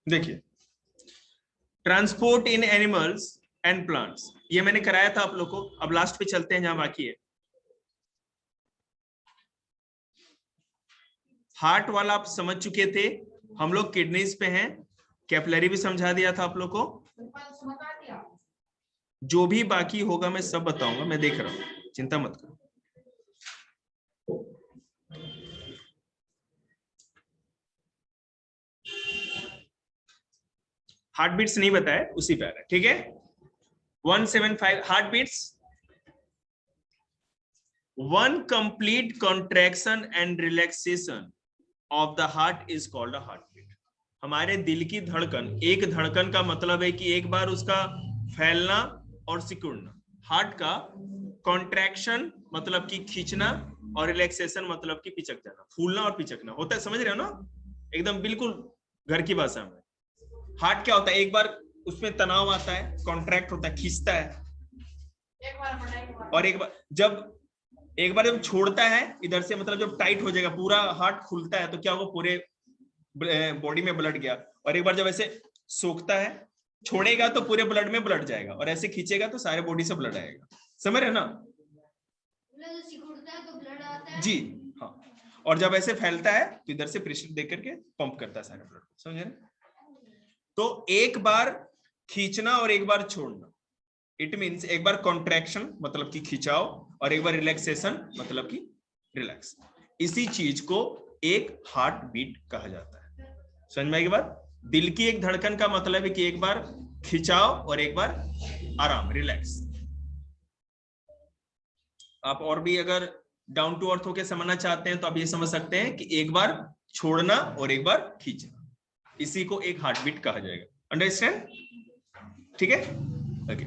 देखिए, transport in animals and plants, ये मैंने कराया था आप लोग को। अब लास्ट पे चलते हैं जहां बाकी है। हार्ट वाला आप समझ चुके थे, हम लोग किडनीज पे हैं, कैपिलरी भी समझा दिया था आप लोग को। जो भी बाकी होगा मैं सब बताऊंगा, मैं देख रहा हूं, चिंता मत करो। हार्ट बीट्स नहीं बताया, उसी पे आ रहा है, ठीक है। 175 heart beats, one complete contraction and relaxation of the heart is called a heart beat. हमारे दिल की धड़कन, एक धड़कन का मतलब है कि एक बार उसका फैलना और सिकुड़ना। हार्ट का कॉन्ट्रैक्शन मतलब कि खींचना, और रिलैक्सेशन मतलब कि पिचक जाना, फूलना और पिचकना होता है, समझ रहे हो ना, एकदम बिल्कुल घर की भाषा में। हार्ट क्या होता है, एक बार उसमें तनाव आता है, कॉन्ट्रैक्ट होता है, खींचता है, और एक बार जब छोड़ता है इधर से, मतलब जब टाइट हो जाएगा, पूरा हार्ट खुलता है, तो क्या होगा, पूरे बॉडी में ब्लड गया। और एक बार जब ऐसे सोखता है, छोड़ेगा तो पूरे ब्लड में ब्लड जाएगा, और ऐसे खींचेगा तो सारे बॉडी से ब्लड आएगा, समझ रहे ना जी। हाँ, और जब ऐसे फैलता है तो इधर से प्रेशर दे करके पंप करता है सारे ब्लड, समझ रहे। तो एक बार खींचना और एक बार छोड़ना, इट मीन्स एक बार कॉन्ट्रैक्शन मतलब कि खिंचाव, और एक बार रिलैक्सेशन मतलब कि रिलैक्स। इसी चीज को एक हार्ट बीट कहा जाता है। समझ में आएगी बात। दिल की एक धड़कन का मतलब है कि एक बार खिंचाव और एक बार आराम, रिलैक्स। आप और भी अगर डाउन टू अर्थ होकर समझना चाहते हैं तो आप ये समझ सकते हैं कि एक बार छोड़ना और एक बार खींचना, इसी को एक हार्ट बीट कहा जाएगा। अंडरस्टैंड, ठीक है, okay.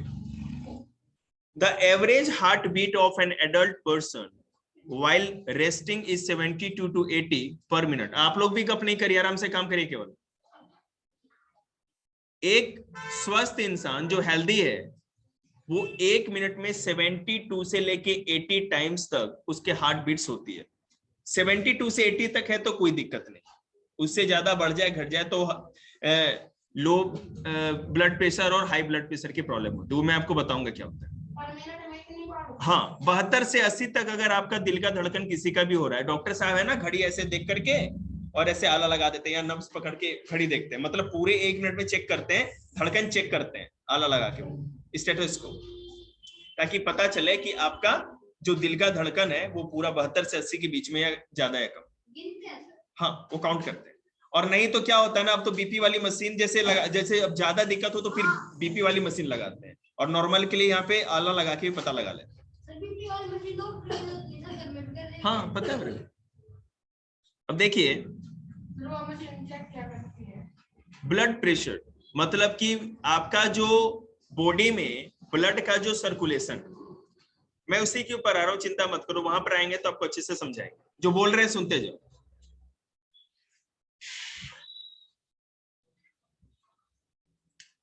The average heartbeat of an adult person while resting is 72 to 80 per minute। आप लोग भी गप नहीं करिए, आराम से काम करिए केवल। एक स्वस्थ इंसान जो हेल्दी है, वो 1 मिनट में 72 से लेके 80 टाइम्स तक उसके हार्ट बीट्स होती है। 72 से 80 तक है तो कोई दिक्कत नहीं, उससे ज्यादा बढ़ जाए घट जाए तो लो ब्लड प्रेशर और हाई ब्लड प्रेशर की प्रॉब्लम होती है, वो मैं आपको बताऊंगा क्या होता है। हाँ, 72 से 80 तक अगर आपका दिल का धड़कन किसी का भी हो रहा है, डॉक्टर साहब है ना, घड़ी ऐसे देख करके और ऐसे आला लगा देते हैं, या नब्ज पकड़ के घड़ी देखते हैं, मतलब पूरे 1 मिनट में चेक करते हैं, धड़कन चेक करते हैं आला लगा के स्टेथोस्कोप, ताकि पता चले कि आपका जो दिल का धड़कन है वो पूरा 72 से 80 के बीच में या ज्यादा है कम। हाँ, वो काउंट करते हैं। और नहीं तो क्या होता है ना, अब तो बीपी वाली मशीन जैसे अब ज्यादा दिक्कत हो तो फिर बीपी वाली मशीन लगाते हैं, और नॉर्मल के लिए यहाँ पे आला लगा के पता लगा लेते हैं। हाँ, पता है मेरे। अब देखिए, ब्लड प्रेशर मतलब कि आपका जो बॉडी में ब्लड का जो सर्कुलेशन, मैं उसी के ऊपर आ रहा हूँ, चिंता मत करो, वहां पर आएंगे तो आपको अच्छे से समझाएंगे। जो बोल रहे हैं सुनते जाओ।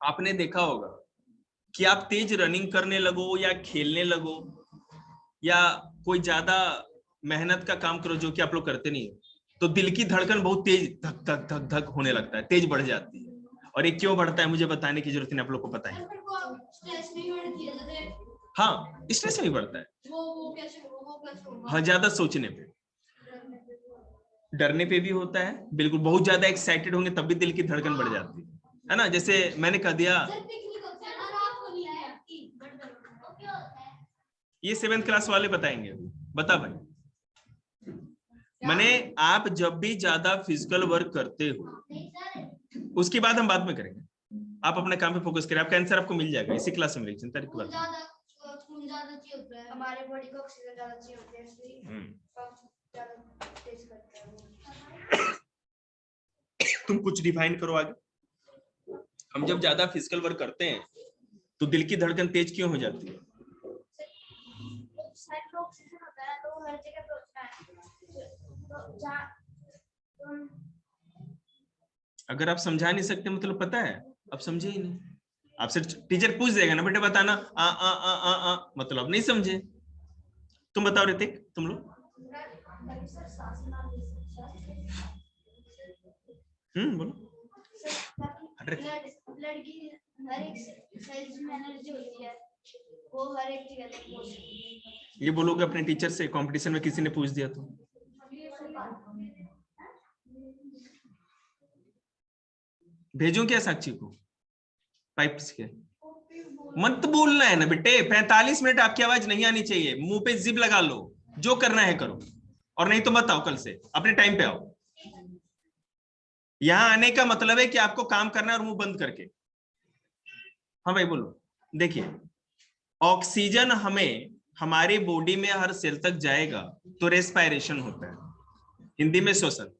आपने देखा होगा कि आप तेज रनिंग करने लगो या खेलने लगो या कोई ज्यादा मेहनत का काम करो, जो कि आप लोग करते नहीं, तो दिल की धड़कन बहुत तेज धक धक धक धक होने लगता है, तेज बढ़ जाती है। और ये क्यों बढ़ता है मुझे बताने की जरूरत नहीं, आप लोग को पता है। हाँ, स्ट्रेस में बढ़ता है, हाँ, ज्यादा सोचने पे, डरने पे भी होता है, बिल्कुल। बहुत ज्यादा एक्साइटेड होंगे तब भी दिल की धड़कन बढ़ जाती है ना। जैसे मैंने कह दिया, ये 7th क्लास वाले बताएंगे, बता भाई। मैंने, आप जब भी ज्यादा फिजिकल वर्क करते हो, उसके बाद हम बाद में करेंगे, आप अपने काम पे फोकस करें, आपका आंसर आपको मिल जाएगा, इसी क्लास में मिलेगी, चिंता की बात नहीं। हमारे बॉडी को ऑक्सीजन ज्यादा चाहिए होती है, इसलिए तुम कुछ डिफाइन करो आगे। हम जब ज्यादा फिजिकल वर्क करते हैं तो दिल की धड़कन तेज क्यों हो जाती है? अगर आप समझा नहीं सकते मतलब पता है आप समझे ही नहीं, आपसे टीचर पूछ देगा ना, बेटा बताना, आ मतलब नहीं समझे। तुम बताओ ऋतिक, तुम लोग। बोलो। ब्लड की हर एक सेल्स में एनर्जी होती है, वो हर एक जगह तक पहुंचती है। ये बोलोगे अपने टीचर से, कंपटीशन में किसी ने पूछ दिया तो? भेजूं क्या साक्षी को पाइप्स के? मत बोलना है ना बेटे, 45 मिनट आपकी आवाज नहीं आनी चाहिए, मुंह पे जिप लगा लो, जो करना है करो, और नहीं तो मत आओ, कल से अपने टाइम पे आओ। यहां आने का मतलब है कि आपको काम करना है और मुंह बंद करके। हाँ भाई बोलो। देखिए, ऑक्सीजन हमें हमारी बॉडी में हर सेल तक जाएगा तो रेस्पायरेशन होता है, हिंदी में श्वसन।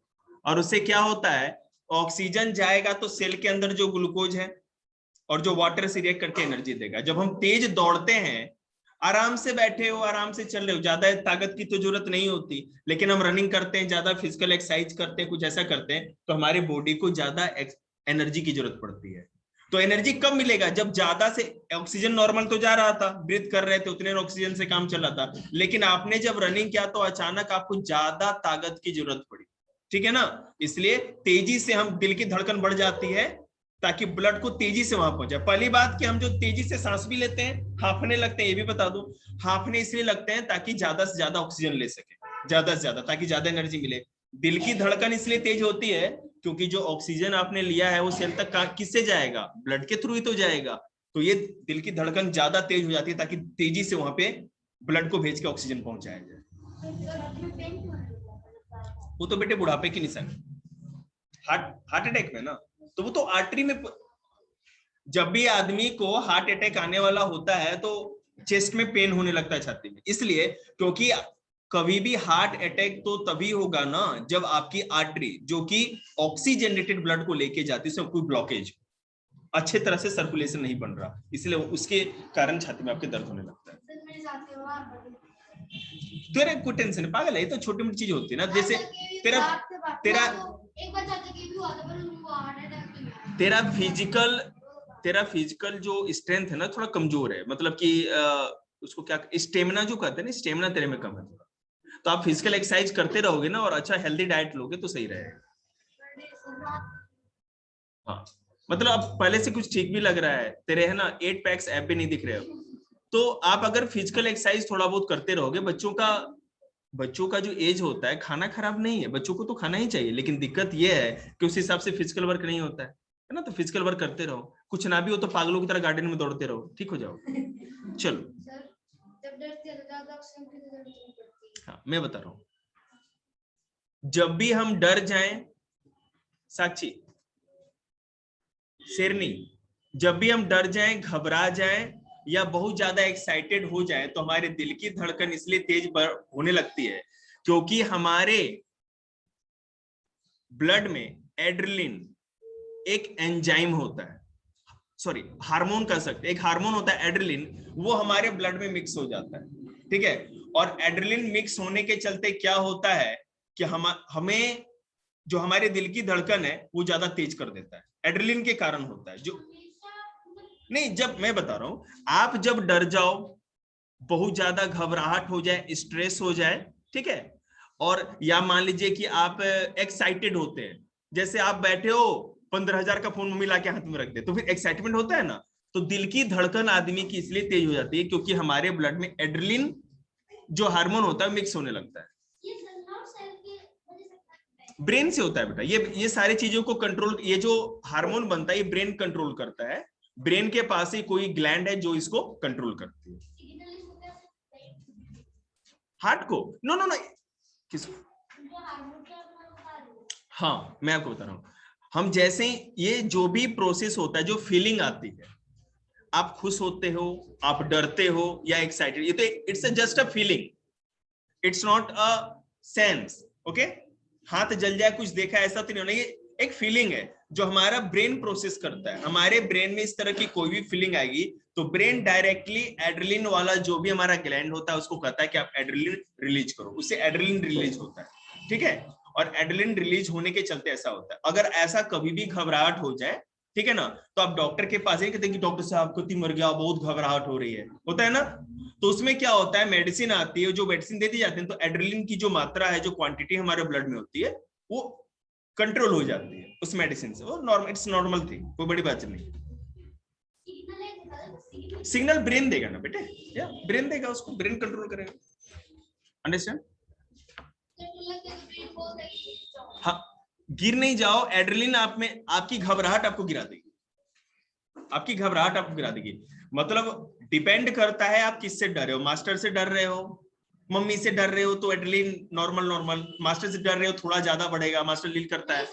और उससे क्या होता है, ऑक्सीजन जाएगा तो सेल के अंदर जो ग्लूकोज है और जो वाटर से रिएक्ट करके एनर्जी देगा। जब हम तेज दौड़ते हैं, आराम से बैठे हो, आराम से चल रहे हो, ज्यादा ताकत की तो जरूरत नहीं होती, लेकिन हम रनिंग करते हैं, ज्यादा फिजिकल एक्सरसाइज करते हैं, कुछ ऐसा करते हैं, तो हमारी बॉडी को ज्यादा एनर्जी की जरूरत पड़ती है। तो एनर्जी कब मिलेगा, जब ज्यादा से ऑक्सीजन नॉर्मल तो जा रहा था, ब्रीथ कर रहे थे, उतने ऑक्सीजन से काम चल रहा था, लेकिन आपने जब रनिंग किया तो अचानक आपको ज्यादा ताकत की जरूरत पड़ी, ठीक है ना। इसलिए तेजी से हम दिल की धड़कन बढ़ जाती है ताकि ब्लड को तेजी से वहां पहुंचे। पहली बात कि हम जो तेजी से सांस भी लेते हैं, हांफने लगते हैं, ये भी बता दूं, हांफने इसलिए लगते हैं ताकि ज्यादा से ज्यादा ऑक्सीजन ले सके, ज्यादा से ज्यादा, ताकि ज्यादा एनर्जी मिले। दिल की धड़कन इसलिए तेज होती है क्योंकि जो ऑक्सीजन आपने लिया है वो सेल तक किससे जाएगा, ब्लड के थ्रू ही तो जाएगा। तो ये दिल की धड़कन ज्यादा तेज हो जाती है ताकि तेजी से वहां पे ब्लड को भेज के ऑक्सीजन पहुंचाया जाए। वो तो बेटे बुढ़ापे की निशानी, हार्ट अटैक में ना, तो वो तो आर्टरी में। जब भी आदमी को हार्ट अटैक आने वाला होता है तो चेस्ट में पेन होने लगता है, छाती में, इसलिए क्योंकि कभी भी हार्ट अटैक तो तभी होगा ना जब आपकी आर्टरी जो कि ऑक्सीजनेटेड ब्लड को लेके जाती है, उसमें कोई ब्लॉकेज, अच्छे तरह से सर्कुलेशन नहीं बन रहा, इसलिए उसके कारण छाती में आपके दर्द होने लगता है। तेरे को टेंशन, पागल है, ये तो छोटी मोटी चीज होती है ना। जैसे तेरा फिजिकल जो स्ट्रेंथ है ना थोड़ा कमजोर है, मतलब कि उसको क्या स्टेमिना जो कहते हैं ना, स्टेमिना तेरे में कम है थोड़ा। तो आप फिजिकल एक्सरसाइज करते रहोगे ना और अच्छा हेल्दी डाइट लोगे तो सही रहेगा। हाँ, मतलब अब पहले से कुछ ठीक भी लग रहा है तेरे, है ना, 8 पैक्स ऐप भी नहीं दिख रहे हो। तो आप अगर फिजिकल एक्सरसाइज थोड़ा बहुत करते रहोगे, बच्चों का जो एज होता है, खाना खराब नहीं है, बच्चों को तो खाना ही चाहिए, लेकिन दिक्कत यह है कि उस हिसाब से फिजिकल वर्क नहीं होता है ना। तो फिजिकल वर्क करते रहो, कुछ ना भी हो तो पागलों की तरह गार्डन में दौड़ते रहो, ठीक हो जाओ। चलो, हाँ मैं बता रहा हूँ, जब भी हम डर जाएं, साक्षी शेरनी, जब भी हम डर जाएं, घबरा जाएं या बहुत ज्यादा एक्साइटेड हो जाए तो हमारे दिल की धड़कन इसलिए तेज होने लगती है क्योंकि हमारे ब्लड में एड्रेनलिन एक एंजाइम होता है, सॉरी हार्मोन कह सकते हैं, एक हार्मोन होता है एड्रेनलिन, वो हमारे ब्लड में मिक्स हो जाता है, ठीक है। और एड्रेनलिन मिक्स होने के चलते क्या होता है कि हमें जो हमारे दिल की धड़कन है वो ज्यादा तेज कर देता है, एड्रेनलिन के कारण होता है। जो नहीं, जब मैं बता रहा हूं, आप जब डर जाओ, बहुत ज्यादा घबराहट हो जाए, स्ट्रेस हो जाए, ठीक है, और या मान लीजिए कि आप एक्साइटेड होते हैं, जैसे आप बैठे हो 15,000 का फोन मम्मी लाके हाथ में रख दे तो फिर एक्साइटमेंट होता है ना, तो दिल की धड़कन आदमी की इसलिए तेज हो जाती है क्योंकि हमारे ब्लड में एड्रेनलिन जो हार्मोन होता है मिक्स होने लगता है। ब्रेन से होता है बेटा, ये सारी चीजों को कंट्रोल, ये जो हार्मोन बनता है ये ब्रेन कंट्रोल करता है, ब्रेन के पास ही कोई ग्लैंड है जो इसको कंट्रोल करती है। हार्ट को नो नो नो, किसको? हाँ मैं आपको बता रहा हूं, हम जैसे ये जो भी प्रोसेस होता है, जो फीलिंग आती है, आप खुश होते हो, आप डरते हो या एक्साइटेड, ये तो it's just a feeling, it's not a sense, okay. हाथ जल जाए, कुछ देखा, ऐसा तो नहीं होना, ये एक फीलिंग है जो हमारा ब्रेन प्रोसेस करता है। हमारे ब्रेन में इस तरह की कोई भी फीलिंग आएगी तो ब्रेन डायरेक्टली एड्रेनलिन वाला जो भी हमारा ग्लैंड होता है उसको कहता है कि आप एड्रेनलिन रिलीज करो, उससे एड्रेनलिन रिलीज होता है, ठीक है। और एड्रेनलिन रिलीज होने के चलते ऐसा होता है। अगर ऐसा कभी भी घबराहट हो जाए, ठीक है ना, तो आप डॉक्टर के पास कहते हैं कि डॉक्टर साहब गति मर गया, बहुत घबराहट हो रही है, होता है ना। तो उसमें क्या होता है, मेडिसिन आती है, जो मेडिसिन दे दी जाती है तो एड्रेनलिन की जो मात्रा है, जो क्वांटिटी हमारे ब्लड में होती है वो कंट्रोल हो जाती है, उस मेडिसिन से, वो नॉर्मल, इट्स नॉर्मल थी, कोई बड़ी बात नहीं। सिग्नल ब्रेन देगा ना बेटे, या ब्रेन देगा उसको, ब्रेन कंट्रोल करेगा। अंडरस्टैंड? हाँ, गिर नहीं जाओ, एड्रेनलिन आप में, आपकी घबराहट आपको गिरा देगी, आपकी घबराहट आपको गिरा देगी। मतलब डिपेंड करता है आप किससे डर रहे हो, मास्टर से डर रहे हो, मम्मी से डर रहे हो तो एड्रेनलिन नॉर्मल नॉर्मल, मास्टर से डर रहे हो थोड़ा ज्यादा बढ़ेगा, मास्टर लीड करता है।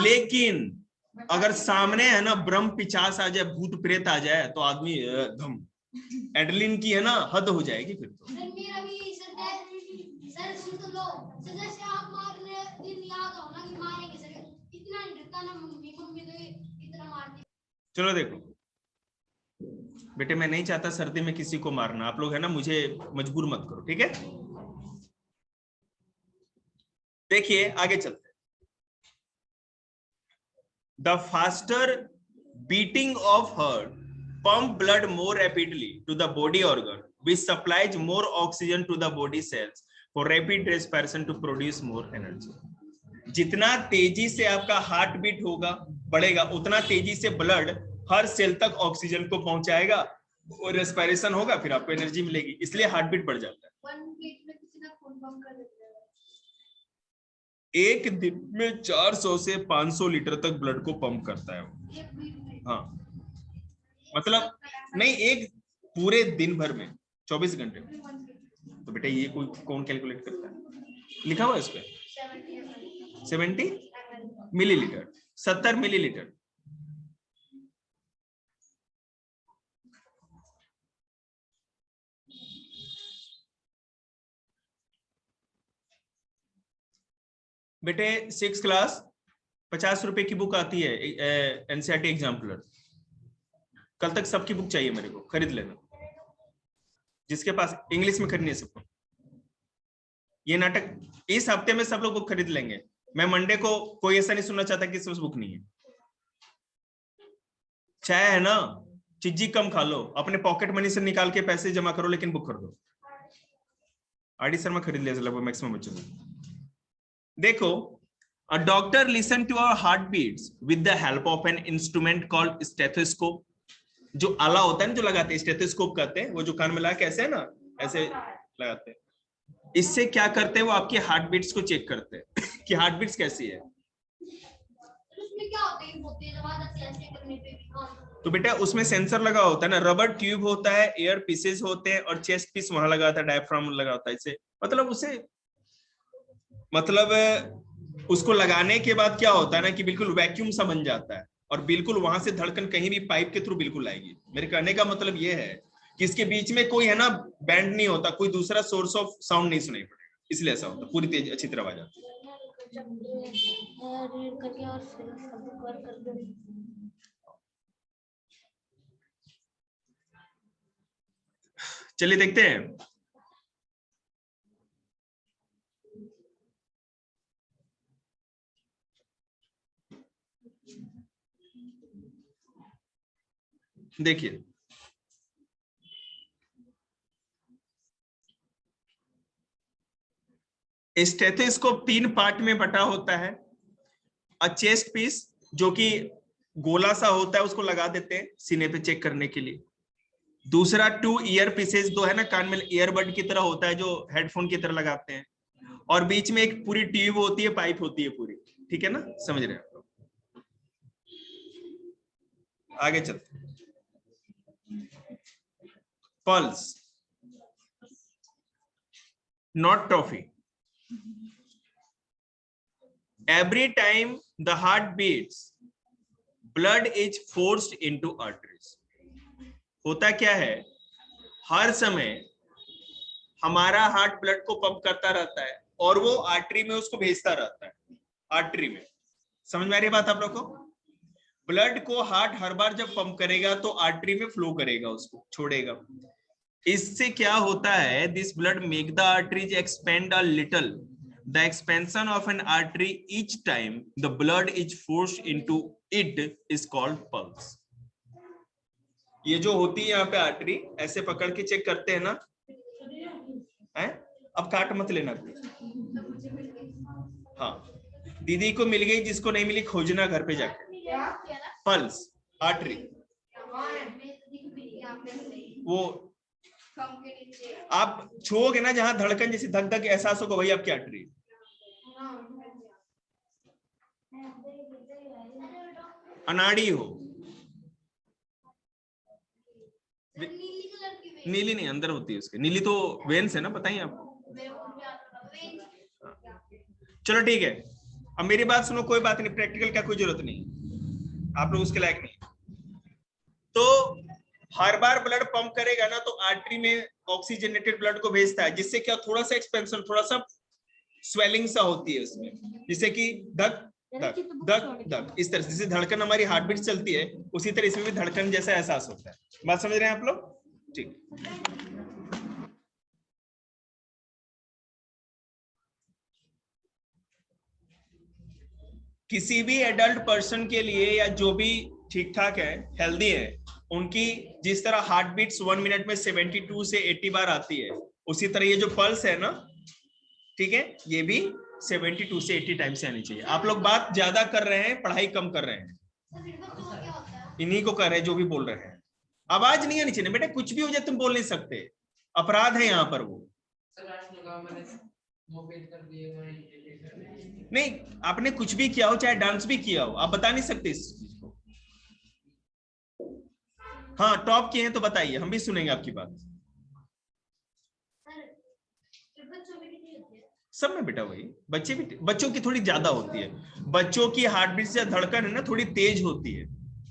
लेकिन अगर सामने है ना ब्रह्म पिचास आ जाए, भूत प्रेत आ जाए, तो आदमी धम, एड्रेनलिन की है ना हद हो जाएगी फिर तो। चलो देखो बेटे, मैं नहीं चाहता सर्दी में किसी को मारना, आप लोग है ना मुझे मजबूर मत करो, ठीक है? देखिए आगे चलते। The faster beating of heart pump blood more rapidly to the body organ, which supplies more oxygen to the body cells for rapid respiration to produce more energy. जितना तेजी से आपका हार्ट बीट होगा, बढ़ेगा, उतना तेजी से ब्लड हर cell तक ऑक्सीजन को पहुंचाएगा और रेस्पिरेशन होगा, फिर आपको एनर्जी मिलेगी, इसलिए हार्ट बीट बढ़ जाता है। एक दिन में 400 से 500 लीटर तक ब्लड को पंप करता है वो। हाँ, मतलब नहीं, एक पूरे दिन भर में 24 घंटे में। तो बेटा ये कोई कौन कैलकुलेट करता है? लिखा हुआ है इस पे 70 मिलीलीटर, 70 मिलीलीटर। बेटे 6 क्लास 50 रुपए की बुक आती है, एनसीईआरटी एग्जाम्पलर। कल तक सबकी बुक चाहिए मेरे को, खरीद लेना, जिसके पास इंग्लिश में खरीदनी है सबको। ये नाटक इस हफ्ते में सब लोग बुक खरीद लेंगे। मैं मंडे को कोई ऐसा नहीं सुनना चाहता कि इसमें बुक नहीं है। चाय है ना, चिज्जी कम खा लो, अपने पॉकेट मनी से निकाल के पैसे जमा करो, लेकिन बुक कर दो। आरडी शर्मा खरीद लिया लगभग मैक्सिमम बच्चों ने। देखो, a doctor listen to our heartbeats with the help of an instrument called stethoscope. जो आला होता है ना, जो लगाते हैं, स्टेथोस्कोप कहते हैं, वो जो कान में लगा के ऐसे है ना, ऐसे लगाते हैं। इससे क्या करते हैं, वो आपकी हार्ट बीट्स को चेक करते हैं कि हार्ट बीट्स कैसी है। तो बेटा उसमें सेंसर लगा होता है ना, रबर ट्यूब होता है, एयर पीसेस होते हैं और चेस्ट पीस वहां लगा होता है, डायफ्राम लगा होता है। इसे मतलब उसको लगाने के बाद क्या होता है ना कि बिल्कुल वैक्यूम सा बन जाता है और बिल्कुल वहां से धड़कन कहीं भी पाइप के थ्रू बिल्कुल आएगी। मेरे कहने का मतलब ये है कि इसके बीच में कोई है ना बैंड नहीं होता, कोई दूसरा सोर्स ऑफ साउंड नहीं सुनाई पड़ेगा, इसलिए ऐसा होता है, पूरी तेज अच्छी तरह आवाज आती है। चलिए देखते हैं। देखिए स्टेथोस्कोप 3 पार्ट में बटा होता है। अ चेस्ट पीस जो कि गोला सा होता है, उसको लगा देते हैं सीने पे चेक करने के लिए। दूसरा 2 ईयर पीसेस, दो है ना कान में ईयरबड की तरह होता है जो हेडफोन की तरह लगाते हैं, और बीच में एक पूरी ट्यूब होती है, पाइप होती है पूरी, ठीक है ना, समझ रहे हैं आप लोग? आगे चलते। Pulse, not trophy. Every time the heart beats, blood is forced into arteries. होता क्या है, हर समय हमारा हार्ट ब्लड को पंप करता रहता है और वो आर्टरी में उसको भेजता रहता है, आर्टरी में। समझ में आ रही बात आप लोग को? ब्लड को हार्ट हर बार जब पंप करेगा तो आर्टरी में फ्लो करेगा, उसको छोड़ेगा। इससे क्या होता है, this blood make the arteries expand a little. The expansion of an artery each time the blood is forced into it is called pulse. ये जो होती है यहाँ पे आर्टरी, ऐसे पकड़ के चेक करते हैं ना, हैं? अब काट मत लेना। हाँ, दीदी को मिल गई, जिसको नहीं मिली खोजना घर पे जाके। पल्स आर्टरी, वो आप छुओगे ना जहां धड़कन जैसी धक धक एहसास होगा, वही आपकी आर्टरी। अनाड़ी हो, नीली नहीं अंदर होती है उसके, नीली तो वेन्स है ना, बताइए आपको। चलो ठीक है, अब मेरी बात सुनो, कोई बात नहीं, प्रैक्टिकल का कोई जरूरत नहीं, आप लोग उसके लायक नहीं। तो हर बार ब्लड पंप करेगा ना, तो आर्टरी में ऑक्सीजनेटेड ब्लड को भेजता है, जिससे क्या थोड़ा सा एक्सपेंशन, थोड़ा सा स्वेलिंग सा होती है उसमें, जिससे कि धक धक धक धक, इस तरह से जैसे धड़कन हमारी हार्ट बीट चलती है, उसी तरह इसमें भी धड़कन जैसा एहसास होता है। बात समझ रहे हैं आप लोग? ठीक। किसी भी एडल्ट पर्सन के लिए, या जो भी ठीक ठाक है, हेल्दी है, उनकी जिस तरह हार्ट बीट्स 1 मिनट में 72 से 80 बार आती है, उसी तरह ये जो पल्स है ना, ठीक है, ये भी 72 से 80 टाइम से आनी चाहिए। आप लोग बात ज्यादा कर रहे हैं, पढ़ाई कम कर रहे हैं, इन्हीं को कर रहे हैं जो भी बोल रहे हैं। आवाज नहीं आनी चाहिए बेटा, कुछ भी हो जाए तुम बोल नहीं सकते, अपराध है यहाँ पर। वो नहीं, आपने कुछ भी किया हो, चाहे डांस भी किया हो, आप बता नहीं सकते इस चीज को। हाँ, टॉप किए हैं तो बताइए, हम भी सुनेंगे आपकी बात। सब में बेटा वही, बच्चे भी, बच्चों की थोड़ी ज्यादा होती है, बच्चों की हार्ट बीट से धड़कन है ना थोड़ी तेज होती है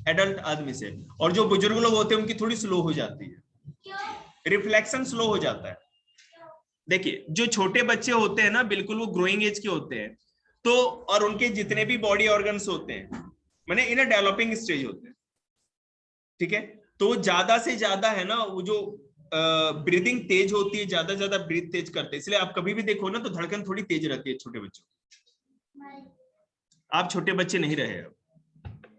एडल्ट आदमी से, और जो बुजुर्ग लोग होते हैं उनकी थोड़ी स्लो हो जाती है, रिफ्लेक्शन स्लो हो जाता है। देखिए, जो छोटे बच्चे होते हैं ना, बिल्कुल वो ग्रोइंग एज के होते हैं, तो और उनके जितने भी बॉडी ऑर्गन्स होते हैं, माने इन डेवलपिंग स्टेज होते हैं, ठीक है, तो ज्यादा से ज्यादा है ना, वो जो ब्रीदिंग तेज होती है, ज्यादा ब्रीथ तेज करते हैं, इसलिए आप कभी भी देखो ना तो धड़कन थोड़ी तेज रहती है छोटे बच्चों। आप छोटे बच्चे नहीं रहे, अब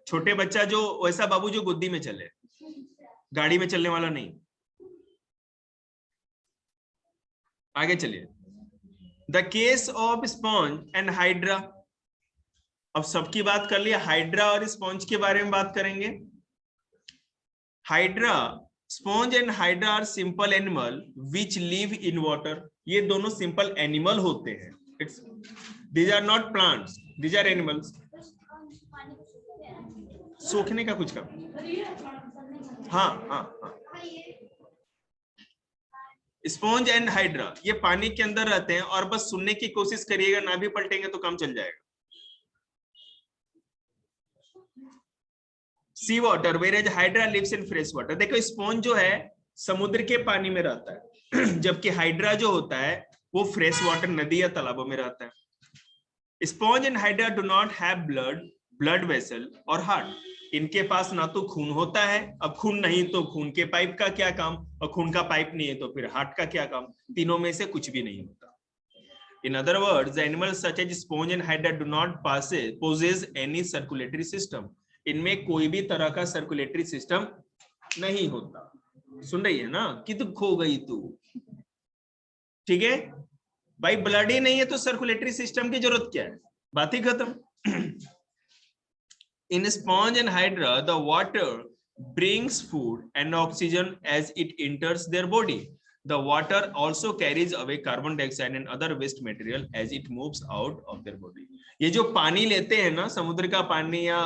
छोटे बच्चा जो वैसा बाबू जो गोदी में चले, गाड़ी में चलने वाला नहीं। आगे चलिए, the case of sponge and hydra. अब सबकी बात कर लिया, हाइड्रा और स्पॉन्ज के बारे में बात करेंगे। Hydra, sponge and hydra are simple animal which live in water. ये दोनों सिंपल एनिमल होते हैं, these are not plants, these are animals. सूखने का कुछ काम, हाँ हाँ हाँ। स्पॉन्ज एंड हाइड्रा ये पानी के अंदर रहते हैं, और बस सुनने की कोशिश करिएगा, ना भी पलटेंगे तो काम चल जाएगा। Sea water, where hydra lives in fresh water. देखो, स्पॉन्ज जो है समुद्र के पानी में रहता है, जबकि हाइड्रा जो होता है वो फ्रेश वाटर, नदी या तालाबों में रहता है। Sponge and hydra do not have blood vessel और हार्ट। इनके पास ना तो खून होता है, अब खून नहीं तो खून के पाइप का क्या काम, और खून का पाइप नहीं है तो फिर हार्ट का क्या काम, तीनों में से कुछ भी नहीं होता। In other words, the animals such as sponge and hydra do not possess any circulatory system. इनमें कोई भी तरह का सर्कुलेटरी सिस्टम नहीं होता। सुन रही है ना, कि तू खो गई तू, ठीक है भाई, ब्लड ही नहीं है तो सर्कुलेटरी सिस्टम की जरूरत क्या है, बात ही खत्म। In sponge and hydra, the water brings food and oxygen as it enters their body. The water also carries away carbon dioxide and other waste material as it moves out of their body. ये जो पानी लेते हैं ना, समुद्र का पानी या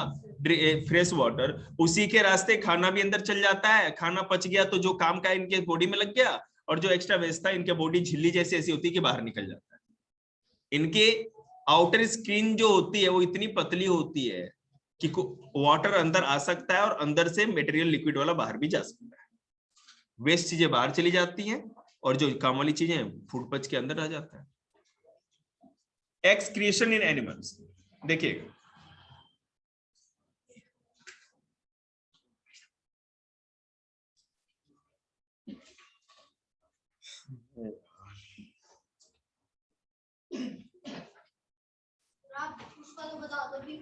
फ्रेश वाटर, उसी के रास्ते खाना भी अंदर चल जाता है, खाना पच गया तो जो काम का इनके बॉडी में लग गया, और जो एक्स्ट्रा वेस्ट था इनके बॉडी झिल्ली जैसी ऐसी होती है कि बाहर निकल जाता है। इनके आउटर स्किन जो होती है वो इतनी पतली होती है कि वाटर अंदर आ सकता है, और अंदर से मटेरियल लिक्विड वाला बाहर भी जा सकता है, वेस्ट चीजें बाहर चली जाती हैं, और जो काम वाली चीजें फूड पच के अंदर आ जाता है। एक्सक्रीशन इन एनिमल्स, देखिए आप उसका तो बता दो भी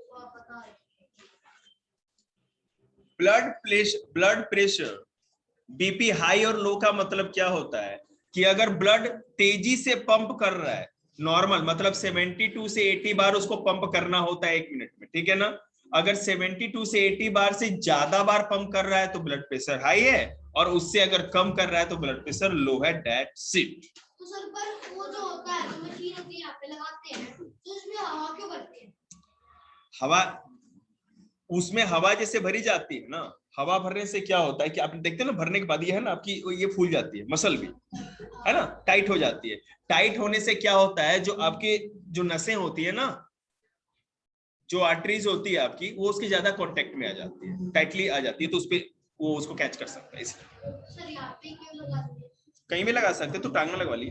वो पता है। ब्लड प्रेशर, बीपी हाई और लो का मतलब क्या होता है कि अगर ब्लड तेजी से पंप कर रहा है नॉर्मल मतलब 72 से 80 बार उसको पंप करना होता है 1 मिनट में, ठीक है ना। अगर 72 से 80 बार से ज्यादा बार पंप कर रहा है तो ब्लड प्रेशर हाई है, और उससे अगर कम कर रहा है तो ब्लड प्रेशर लो है। That's it. तो सर पर वो जो होता है, जो मशीन होती है यहाँ पे लगाते हैं, तो उसमें हवा क्यों भरते हैं? हवा, उसमें हवा जैसे भरी जाती है ना, हवा भरने से क्या होता है कि आप देखते हैं ना, भरने के बाद ये है ना आपकी ये फूल जाती है, मसल भी है ना, टाइट हो जाती है। टाइट होने से क्या होता है, जो आपके जो नसें होती है ना, जो आर्टरीज होती है आपकी, वो उसके ज्यादा कांटेक्ट में आ जाती है, टाइटली आ जाती है, तो उसपे वो उसको कैच कर सकता है। इसलिए सर यहाँ पे क्यों लगाते हैं? कहीं भी लगा सकते, तो टांग में लगवा लिए।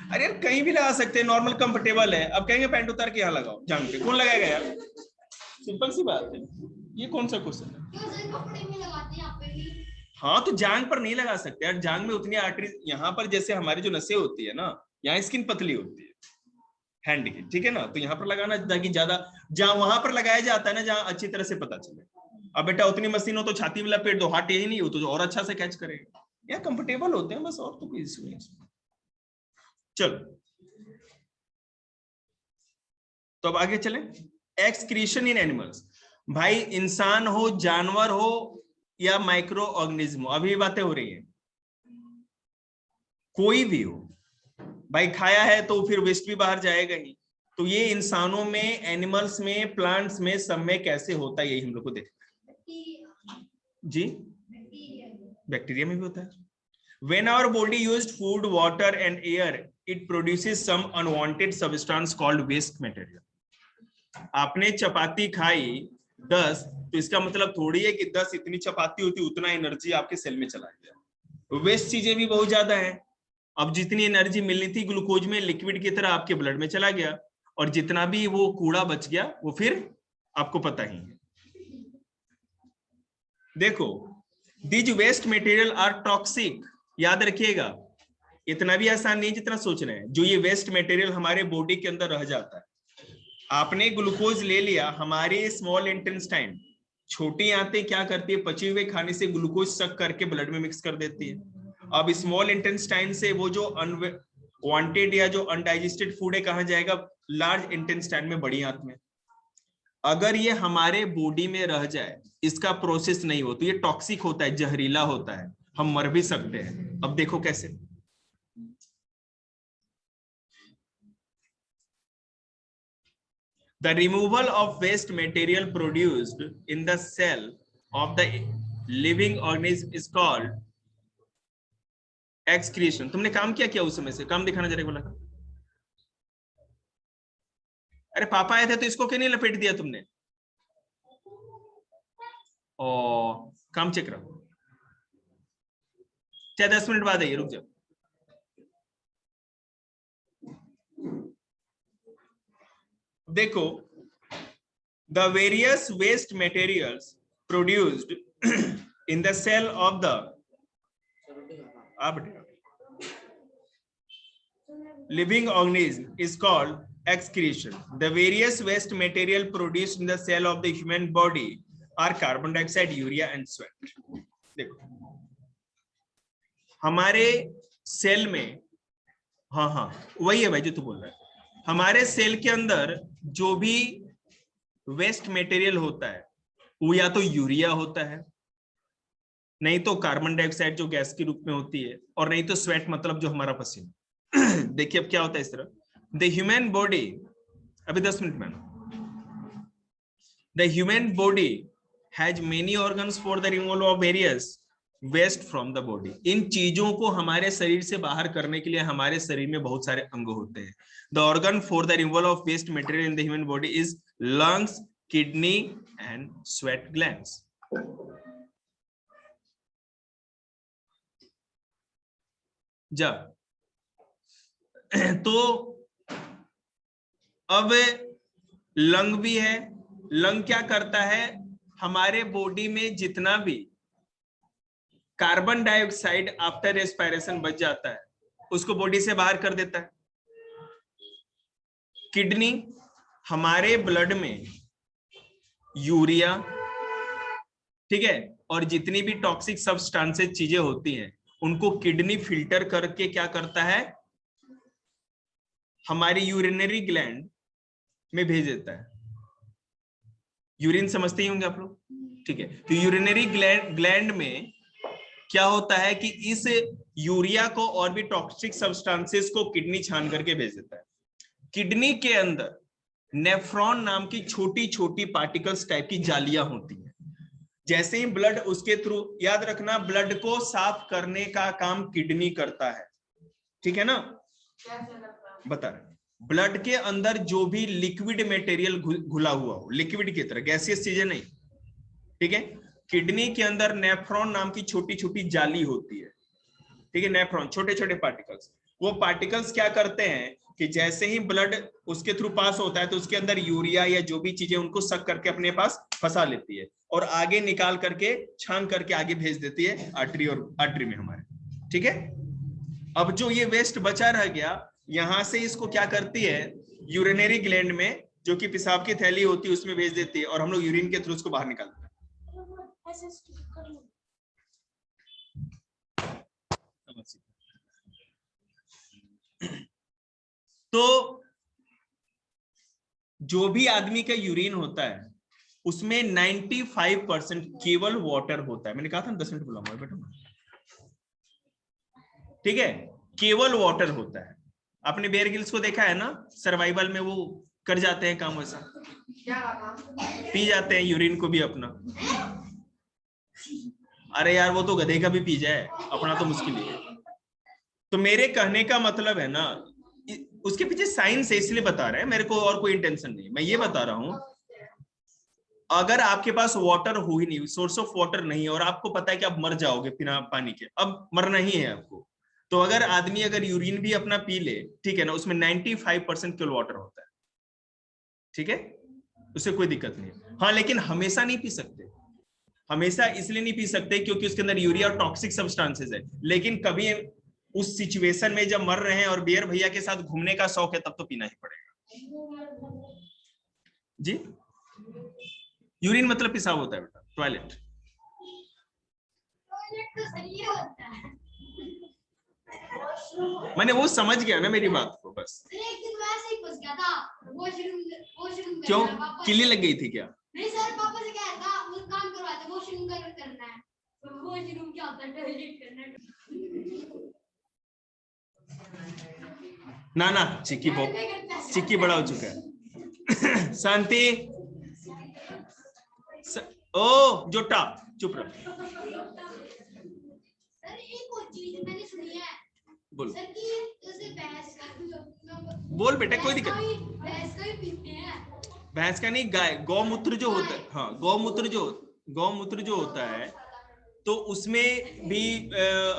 अरे यार कहीं भी लगा सकते हैं, नॉर्मल कंफर्टेबल है। अब कहेंगे पैंट उतार के यहाँ लगाओ, जांग पे कौन लगाएगा यार, सिंपल सी बात है। ये कौन सा क्वेश्चन है? क्यों सर कपड़े में लगाते हैं यहाँ पे भी? हाँ तो जांग पर नहीं लगा सकते यार, जांग में उतनी आर्टरी, यहाँ पर जैसे हमारी जो नसें होती है ना, यहाँ स्किन पतली होती है हैंड की, ठीक है ना, तो यहाँ पर लगाना ताकि ज्यादा, जहाँ वहां पर लगाया जाता है ना, जहाँ अच्छी तरह से पता चले। अब बेटा उतनी मशीन हो तो छाती में लपेट दो, हाथ यही नहीं हो तो और अच्छा से कैच करेगा। यहाँ कंफर्टेबल होते हैं बस, और तो कोई इशू नहीं। चलो तो अब आगे चले। एक्सक्रीशन इन एनिमल्स, भाई इंसान हो, जानवर हो या माइक्रो ऑर्गेनिज्म हो, अभी बातें हो रही है, कोई भी हो भाई, खाया है तो फिर वेस्ट भी बाहर जाएगा ही। तो ये इंसानों में, एनिमल्स में, प्लांट्स में, सब में कैसे होता है, यही हम लोग को देखना है जी। बैक्टीरिया में भी होता है। When our body used food, water and air, it produces some unwanted substance called waste material. आपने चपाती खाई 10, तो इसका मतलब थोड़ी है कि 10 इतनी चपाती होती उतना एनर्जी आपके सेल में चला गया। वेस्ट चीजें भी बहुत ज्यादा है। अब जितनी एनर्जी मिलनी थी ग्लूकोज में, लिक्विड की तरह आपके ब्लड में चला गया, और जितना भी वो कूड़ा बच गया वो फिर आपको पता ही है। देखो, these waste material are toxic, याद रखिएगा, इतना भी आसान नहीं जितना सोच रहे हैं। जो ये वेस्ट मटेरियल हमारे बॉडी के अंदर रह जाता है, आपने ग्लूकोज ले लिया, हमारे स्मॉल इंटेस्टाइन, छोटी आंतें क्या करती है, पचे हुए खाने से ग्लूकोज सक करके ब्लड में मिक्स कर देती है। अब स्मॉल इंटेस्टाइन से वो जो अनवांटेड या जो अनडाइजेस्टेड फूड है कहां जाएगा, लार्ज इंटेस्टाइन में, बड़ी आंत में। अगर ये हमारे बॉडी में रह जाए, इसका प्रोसेस नहीं हो, तो ये टॉक्सिक होता है, जहरीला होता है, हम मर भी सकते हैं। अब देखो कैसे। The removal of waste material produced in the cell of the living organism is called excretion. तुमने काम क्या उस समय से, काम दिखाना जरा बोला था। अरे पापा आए थे तो इसको क्यों नहीं लपेट दिया तुमने? ओ काम चेक रहा, चाहे 10 मिनट बाद आइए, रुक जाओ। देखो, the various waste materials produced in the cell of the living organism is called excretion. The various waste material produced in the cell of the human body are carbon dioxide, urea and sweat. देखो हमारे cell में, हाँ वही है भाई जो तू बोल रहा है, हमारे सेल के अंदर जो भी वेस्ट मटेरियल होता है वो या तो यूरिया होता है, नहीं तो कार्बन डाइऑक्साइड जो गैस के रूप में होती है, और नहीं तो स्वेट मतलब जो हमारा पसीना। देखिए अब क्या होता है इस तरह, द ह्यूमन बॉडी, अभी 10 मिनट में, the human body has many organs for the removal of various waste from the body. इन चीजों को हमारे शरीर से बाहर करने के लिए हमारे शरीर में बहुत सारे अंग होते हैं। The organ for the removal of waste material in the human body is lungs, kidney and sweat glands. जा तो अब लंग भी है। लंग क्या करता है, हमारे बॉडी में जितना भी कार्बन डाइऑक्साइड आफ्टर रेस्पिरेशन बच जाता है उसको बॉडी से बाहर कर देता है। किडनी हमारे ब्लड में यूरिया, ठीक है, और जितनी भी टॉक्सिक सब्सटेंसेस चीजें होती हैं उनको किडनी फिल्टर करके क्या करता है, हमारी यूरिनरी ग्लैंड में भेज देता है। यूरिन समझते ही होंगे आप लोग, ठीक है। तो यूरिनरी ग्लैंड में क्या होता है कि इस यूरिया को और भी टॉक्सिक सब्सटेंसेस को किडनी छान करके भेज देता है। किडनी के अंदर नेफ्रॉन नाम की छोटी छोटी पार्टिकल्स टाइप की जालियां होती हैं। जैसे ही ब्लड उसके थ्रू, याद रखना ब्लड को साफ करने का काम किडनी करता है, ठीक है ना। बता रहे ब्लड के अंदर जो भी लिक्विड मटेरियल घुला हुआ हो, लिक्विड की तरह, गैसियस चीजें नहीं, ठीक है। किडनी के अंदर नेफ्रॉन नाम की छोटी छोटी जाली होती है, ठीक है। नेफ्रॉन छोटे छोटे पार्टिकल्स, वो पार्टिकल्स क्या करते हैं कि जैसे ही ब्लड उसके थ्रू पास होता है तो उसके अंदर यूरिया या जो भी चीजें उनको सक करके अपने पास फंसा लेती है और आगे निकाल करके छान करके आगे भेज देती है आर्टरी और आर्टरी में हमारे, ठीक है। अब जो ये वेस्ट बचा रह गया, यहां से इसको क्या करती है, यूरिनरी ग्लैंड में जो कि पेशाब की थैली होती है उसमें भेज देती है और हम लोग यूरिन के थ्रू उसको बाहर निकालते हैं। तो जो भी आदमी का यूरिन होता है उसमें 95% केवल वाटर होता है। मैंने कहा था ना 10 मिनट बुलाऊंगा बेटा, ठीक है। केवल वाटर होता है। आपने बेयर गिल्स को देखा है ना, सर्वाइवल में वो कर जाते हैं काम वैसा, पी जाते हैं यूरिन को भी अपना। अरे यार वो तो गधे का भी पी जाए, अपना तो मुश्किल ही है। तो मेरे कहने का मतलब है ना, उसके पीछे साइंस है इसलिए बता रहे हैं, मेरे को और कोई इंटेंशन नहीं। मैं ये बता रहा हूं, अगर आपके पास वाटर हो ही नहीं, सोर्स ऑफ वाटर नहीं है और आपको पता है कि आप मर जाओगे बिना पानी के, अब मरना ही है आपको, तो अगर आदमी अगर यूरिन भी अपना पी ले, ठीक है ना, उसमें 95% केवल वाटर होता है, ठीक है, उससे कोई दिक्कत नहीं है। हाँ लेकिन हमेशा नहीं पी सकते, हमेशा इसलिए नहीं पी सकते क्योंकि उसके अंदर यूरिया और टॉक्सिक सब्सटेंसेस है। लेकिन कभी उस सिचुएशन में जब मर रहे हैं और बियर भैया के साथ घूमने का शौक है, तब तो पीना ही पड़ेगा जी। यूरिन मतलब पेशाब होता है बेटा, टॉयलेट। मैंने वो समझ गया ना मेरी बात को, बस। एक दिन वैसे ही फंस गया था, वॉशरूम क्यों, किल्ली लग गई थी क्या? नहीं सर, पापा से कहा था वो काम करवाते, वॉशरूम करना है। वॉशरूम क्या होता है, टॉयलेट करना है। ना ना चिक्की बड़ा हो चुका है। शांति। ओ जोटा चुप रहो। सर एक और चीज मैंने सुनी है, बोलो सर कि जैसे भैंस का, बोल बेटा, कोई दिक्कत। भैंस का ही पीते हैं। भैंस का नहीं, गाय, गौमूत्र जो होता है, हाँ गौमूत्र जो होता है, तो उसमें भी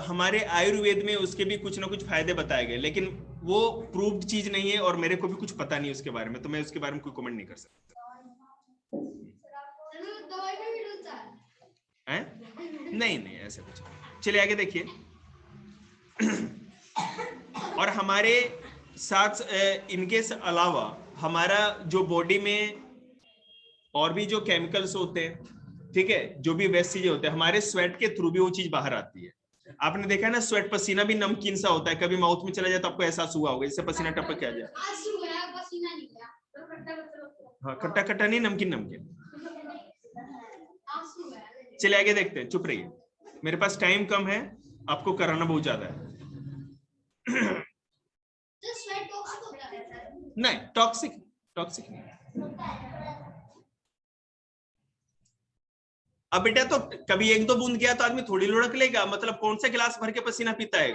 हमारे आयुर्वेद में उसके भी कुछ ना कुछ फायदे बताए गए, लेकिन वो प्रूव्ड चीज नहीं है और मेरे को भी कुछ पता नहीं उसके बारे में, तो मैं उसके बारे में कोई कमेंट नहीं कर सकता। नहीं ऐसा कुछ। चलिए आगे देखिए। और हमारे साथ इनके अलावा हमारा जो बॉडी में और भी जो केमिकल्स होते हैं, ठीक है, जो भी वेस्ट चीजें होते हैं, हमारे स्वेट के थ्रू भी वो चीज बाहर आती है। आपने देखा है ना, स्वेट पसीना भी नमकीन सा होता है, कभी माउथ में चला जाए तो आपको एहसास हुआ होगा, इससे पसीना टपक के आ जाए। हाँ खट्टा खट्टा नहीं, नमकीन नमकीन। चलिए आगे देखते हैं, चुप रहिए, मेरे पास टाइम कम है, आपको कराना बहुत ज्यादा है। नहीं टॉक्सिक नहीं। अब बेटा तो कभी एक दो बूंद गया तो आदमी थोड़ी लुढ़क लेगा, मतलब कौन सा गिलास भर के पसीना पीता है?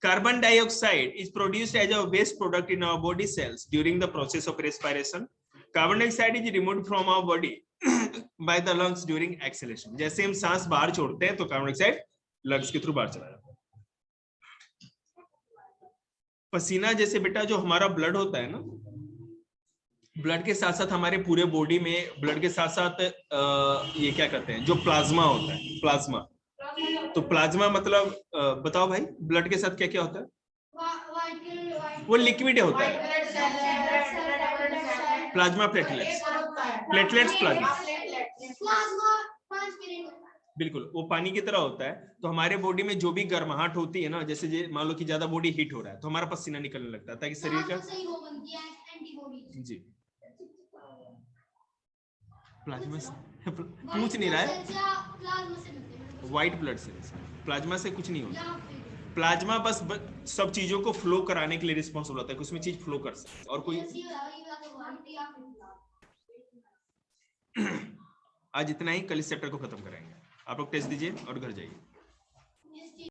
Carbon dioxide is produced as a waste product in our body cells during the process of respiration. Carbon dioxide is removed from our body by the lungs during exhalation. जैसे हम सांस बाहर छोड़ते हैं तो कार्बन डाइऑक्साइड लंग्स के through बाहर चला जाता है। पसीना जैसे बेटा जो हमारा ब्लड होता है ना, ब्लड के साथ साथ हमारे पूरे बॉडी में ब्लड के साथ साथ ये क्या कहते हैं, जो प्लाज्मा होता है, प्लाज्मा। तो प्लाज्मा मतलब बताओ भाई, ब्लड के साथ क्या क्या होता है? वो लिक्विड होता है, प्लाज्मा प्लेटलेट्स प्लाज्मा। बिल्कुल वो पानी की तरह होता है। तो हमारे बॉडी में जो भी गर्माहट होती है ना, जैसे मान लो कि ज्यादा बॉडी हीट हो रहा है तो हमारा पसीना निकलने लगता है ताकि शरीर का जी प्लाज्मा पूछ नहीं रहा है, व्हाइट ब्लड सेल्स प्लाज्मा से कुछ नहीं होता। प्लाज्मा बस सब चीजों को फ्लो कराने के लिए रिस्पॉन्सिबल होता है कि उसमें चीज फ्लो कर सके और कोई। आज इतना ही, कल इस चैप्टर को खत्म करेंगे। आप लोग टेस्ट दीजिए और घर जाइए।